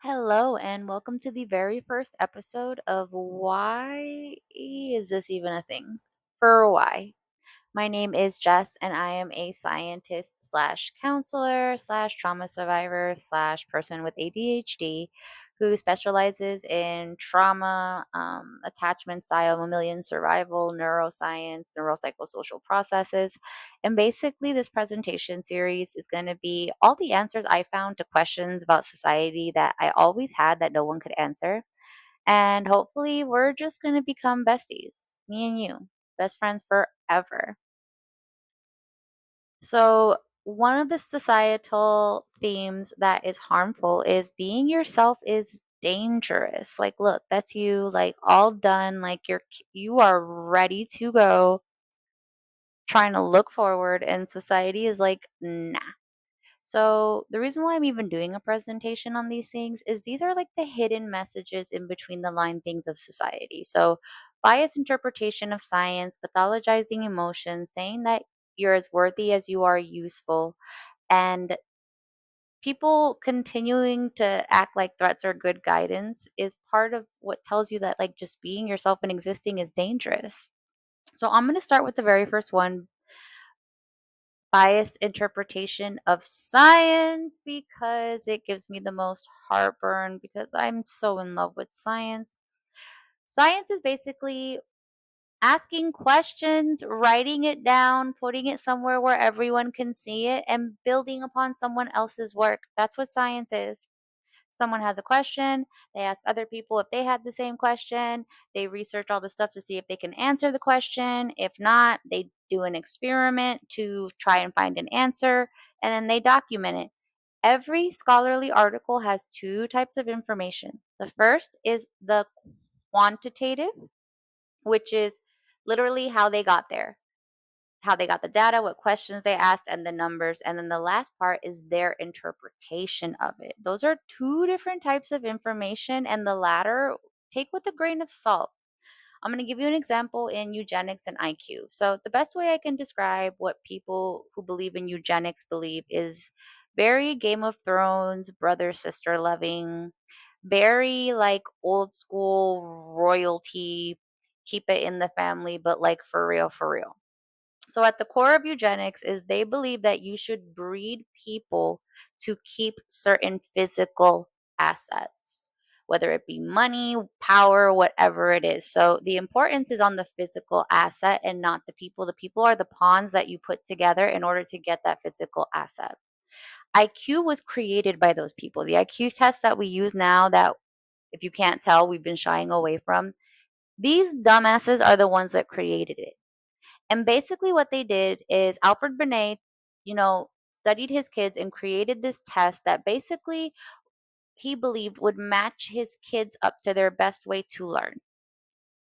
Hello, and welcome to the very first episode of Why Is This Even a Thing? For Why. My name is Jess, and I am a scientist slash counselor slash trauma survivor slash person with ADHD who specializes in trauma, attachment style, mammalian survival, neuroscience, neuropsychosocial processes. And basically, this presentation series is going to be all the answers I found to questions about society that I always had that no one could answer. And hopefully, we're just going to become besties, me and you, best friends forever. So, one of the societal themes that is harmful is being yourself is dangerous. Like, look, that's you, like all done, like you are ready to go, trying to look forward, and society is like, nah. So, the reason why I'm even doing a presentation on these things is these are like the hidden messages in between the line things of society. So, biased interpretation of science, pathologizing emotions, saying that you're as worthy as you are useful, and people continuing to act like threats are good guidance is part of what tells you that, like, just being yourself and existing is dangerous. So, I'm going to start with the very first one, biased interpretation of science, because it gives me the most heartburn because I'm so in love with science. Science is basically asking questions, writing it down, putting it somewhere where everyone can see it, and building upon someone else's work. That's what science is. Someone has a question, they ask other people if they had the same question, they research all the stuff to see if they can answer the question. If not, they do an experiment to try and find an answer, and then they document it. Every scholarly article has two types of information. The first is the quantitative, which is literally how they got there, how they got the data, what questions they asked, and the numbers. And then the last part is their interpretation of it. Those are two different types of information, and the latter take with a grain of salt. I'm going to give you an example in eugenics and IQ. So, the best way I can describe what people who believe in eugenics believe is very Game of Thrones, brother sister loving, very like old school royalty, keep it in the family, but like for real, for real. So, at the core of eugenics is they believe that you should breed people to keep certain physical assets, whether it be money, power, whatever it is. So, the importance is on the physical asset and not the people. The people are the pawns that you put together in order to get that physical asset. IQ was created by those people. The IQ test that we use now, that if you can't tell, we've been shying away from, these dumbasses are the ones that created it. And basically what they did is Alfred Binet, studied his kids and created this test that basically he believed would match his kids up to their best way to learn,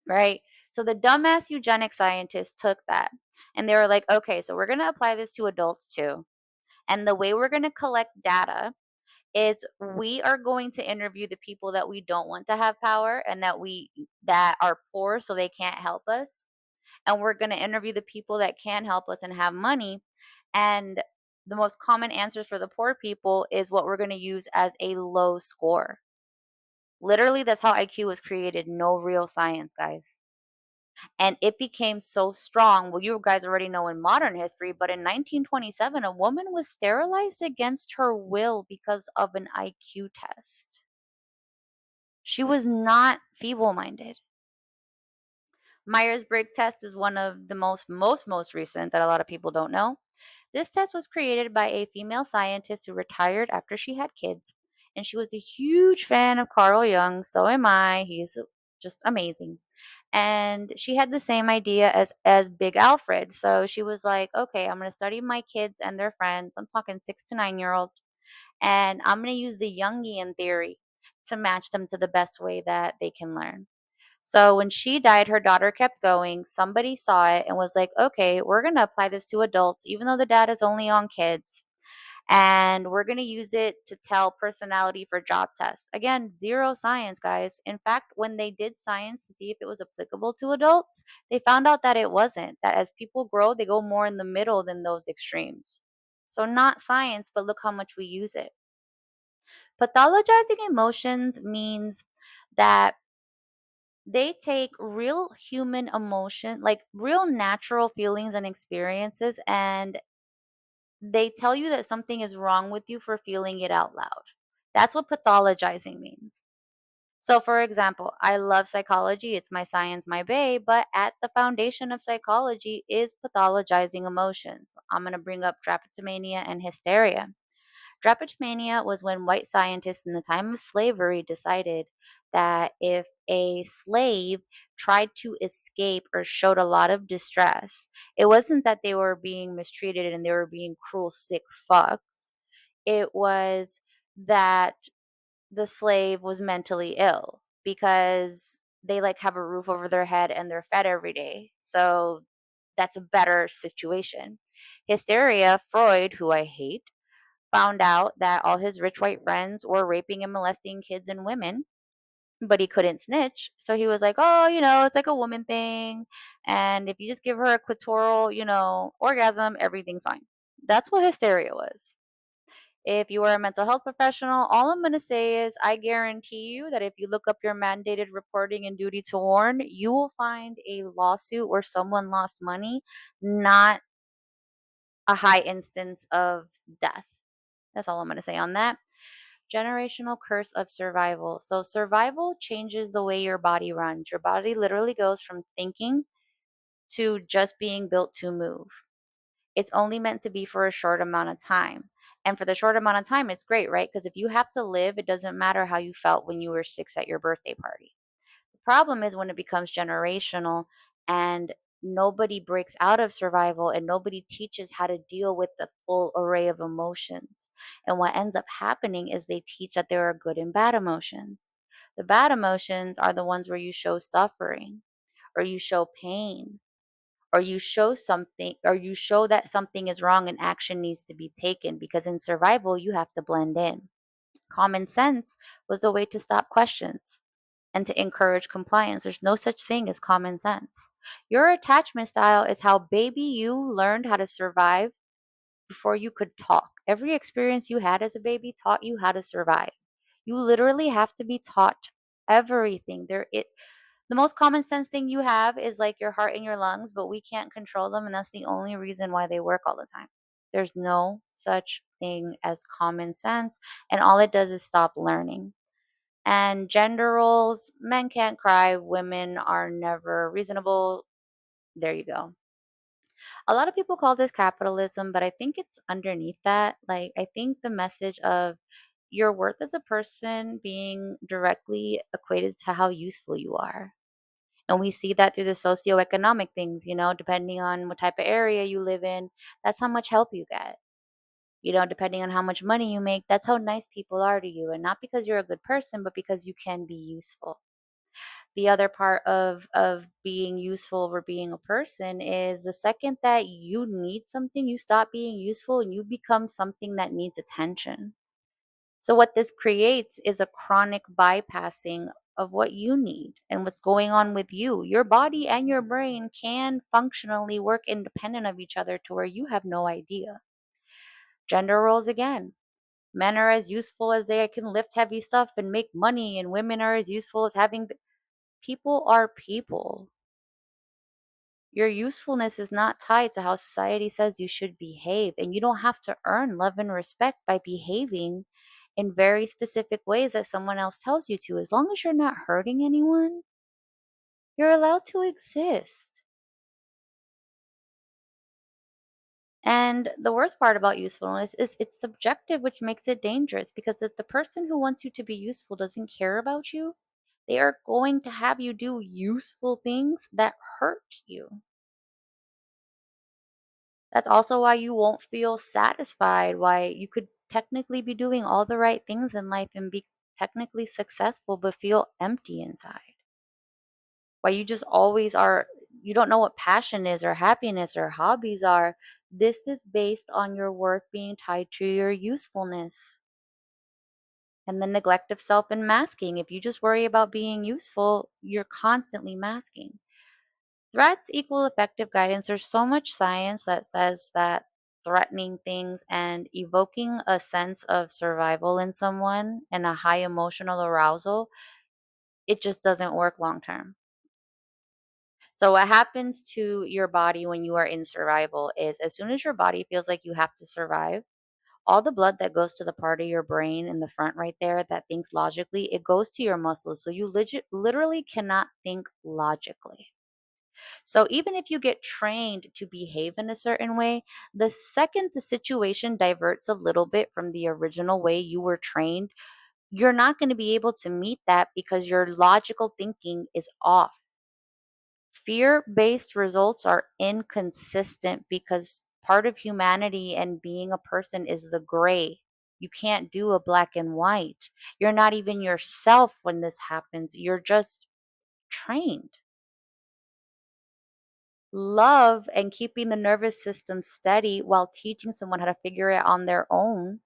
right? So the dumbass eugenic scientists took that and they were like, okay, so we're going to apply this to adults too. And the way we're going to collect data is we are going to interview the people that we don't want to have power and that are poor so they can't help us, and we're going to interview the people that can help us and have money. And the most common answers for the poor people is what we're going to use as a low score. Literally, that's how IQ was created. No real science, guys. And it became so strong. Well, you guys already know in modern history, but in 1927, a woman was sterilized against her will because of an IQ test. She was not feeble minded. Myers-Briggs test is one of the most recent that a lot of people don't know. This test was created by a female scientist who retired after she had kids, and she was a huge fan of Carl Jung. So am I. He's just amazing. And she had the same idea as Big Alfred. So she was like, "Okay, I'm going to study my kids and their friends. I'm talking 6 to 9-year-olds, and I'm going to use the Jungian theory to match them to the best way that they can learn." So when she died, her daughter kept going. Somebody saw it and was like, okay, we're going to apply this to adults, even though the data is only on kids. And we're going to use it to tell personality for job tests. Again, zero science, guys. In fact, when they did science to see if it was applicable to adults, they found out that it wasn't. That as people grow, they go more in the middle than those extremes. So, not science, but look how much we use it. Pathologizing emotions means that they take real human emotion, like real natural feelings and experiences, and they tell you that something is wrong with you for feeling it out loud. That's what pathologizing means. So, for example, I love psychology, it's my science, my babe, but at the foundation of psychology is pathologizing emotions. I'm going to bring up drapetomania and hysteria. Drapetomania was when white scientists in the time of slavery decided that if a slave tried to escape or showed a lot of distress, it wasn't that they were being mistreated and they were being cruel, sick fucks. It was that the slave was mentally ill because they like have a roof over their head and they're fed every day. So that's a better situation. Hysteria, Freud, who I hate, found out that all his rich white friends were raping and molesting kids and women, but he couldn't snitch. So he was like, oh, it's like a woman thing. And if you just give her a clitoral, orgasm, everything's fine. That's what hysteria was. If you are a mental health professional, all I'm going to say is I guarantee you that if you look up your mandated reporting and duty to warn, you will find a lawsuit where someone lost money, not a high instance of death. That's all I'm going to say on that. Generational curse of survival. So, survival changes the way your body runs. Your body literally goes from thinking to just being built to move. It's only meant to be for a short amount of time. And for the short amount of time, it's great, right? Because if you have to live, it doesn't matter how you felt when you were 6 at your birthday party. The problem is when it becomes generational and nobody breaks out of survival and nobody teaches how to deal with the full array of emotions. And what ends up happening is they teach that there are good and bad emotions. The bad emotions are the ones where you show suffering or you show pain or you show something or you show that something is wrong and action needs to be taken because in survival you have to blend in. Common sense was a way to stop questions and to encourage compliance. There's no such thing as common sense. Your attachment style is how baby you learned how to survive before you could talk. Every experience you had as a baby taught you how to survive. You literally have to be taught everything. The most common sense thing you have is like your heart and your lungs, but we can't control them and that's the only reason why they work all the time. There's no such thing as common sense and all it does is stop learning. And gender roles, men can't cry, women are never reasonable. There you go. A lot of people call this capitalism, but I think it's underneath that. Like, I think the message of your worth as a person being directly equated to how useful you are. And we see that through the socioeconomic things, depending on what type of area you live in, that's how much help you get. Depending on how much money you make, that's how nice people are to you. And not because you're a good person, but because you can be useful. The other part of being useful over being a person is the second that you need something, you stop being useful and you become something that needs attention. So what this creates is a chronic bypassing of what you need and what's going on with you. Your body and your brain can functionally work independent of each other to where you have no idea. Gender roles again. Men are as useful as they can lift heavy stuff and make money, and women are as useful as people are people. Your usefulness is not tied to how society says you should behave, and you don't have to earn love and respect by behaving in very specific ways that someone else tells you to. As long as you're not hurting anyone, you're allowed to exist. And the worst part about usefulness is it's subjective, which makes it dangerous because if the person who wants you to be useful doesn't care about you, they are going to have you do useful things that hurt you. That's also why you won't feel satisfied, why you could technically be doing all the right things in life and be technically successful, but feel empty inside. Why you just always are, you don't know what passion is or happiness or hobbies are. This is based on your worth being tied to your usefulness and the neglect of self and masking. If you just worry about being useful, you're constantly masking. Threats equal effective guidance. There's so much science that says that threatening things and evoking a sense of survival in someone and a high emotional arousal, it just doesn't work long term. So, what happens to your body when you are in survival is as soon as your body feels like you have to survive, all the blood that goes to the part of your brain in the front right there that thinks logically, it goes to your muscles. So, you literally cannot think logically. So even if you get trained to behave in a certain way, the second the situation diverts a little bit from the original way you were trained, you're not going to be able to meet that because your logical thinking is off. Fear based results are inconsistent because part of humanity and being a person is the gray. You can't do a black and white. You're not even yourself when this happens. You're just trained. Love and keeping the nervous system steady while teaching someone how to figure it on their own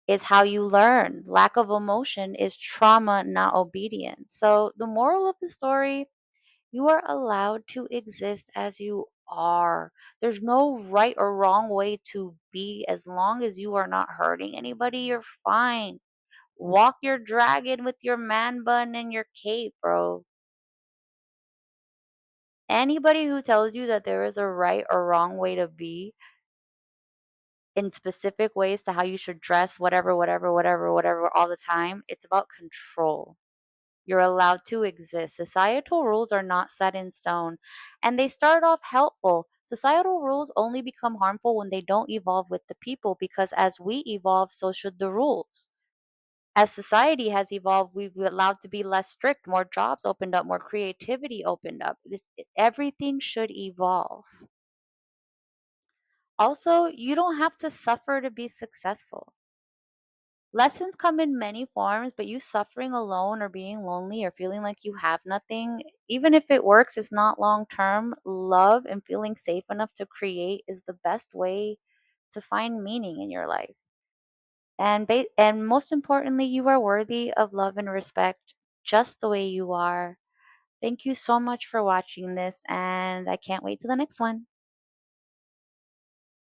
is how you learn. Lack of emotion is trauma, not obedience. So, the moral of the story, you are allowed to exist as you are. There's no right or wrong way to be. As long as you are not hurting anybody, you're fine. Walk your dragon with your man bun and your cape, bro. Anybody who tells you that there is a right or wrong way to be in specific ways to how you should dress, whatever, all the time, it's about control. You're allowed to exist. Societal rules are not set in stone, and they start off helpful. Societal rules only become harmful when they don't evolve with the people because as we evolve, so should the rules. As society has evolved, we've allowed to be less strict, more jobs opened up, more creativity opened up. Everything should evolve. Also, you don't have to suffer to be successful. Lessons come in many forms, but you suffering alone or being lonely or feeling like you have nothing, even if it works, it's not long term. Love and feeling safe enough to create is the best way to find meaning in your life. And most importantly, you are worthy of love and respect just the way you are. Thank you so much for watching this, and I can't wait to the next one.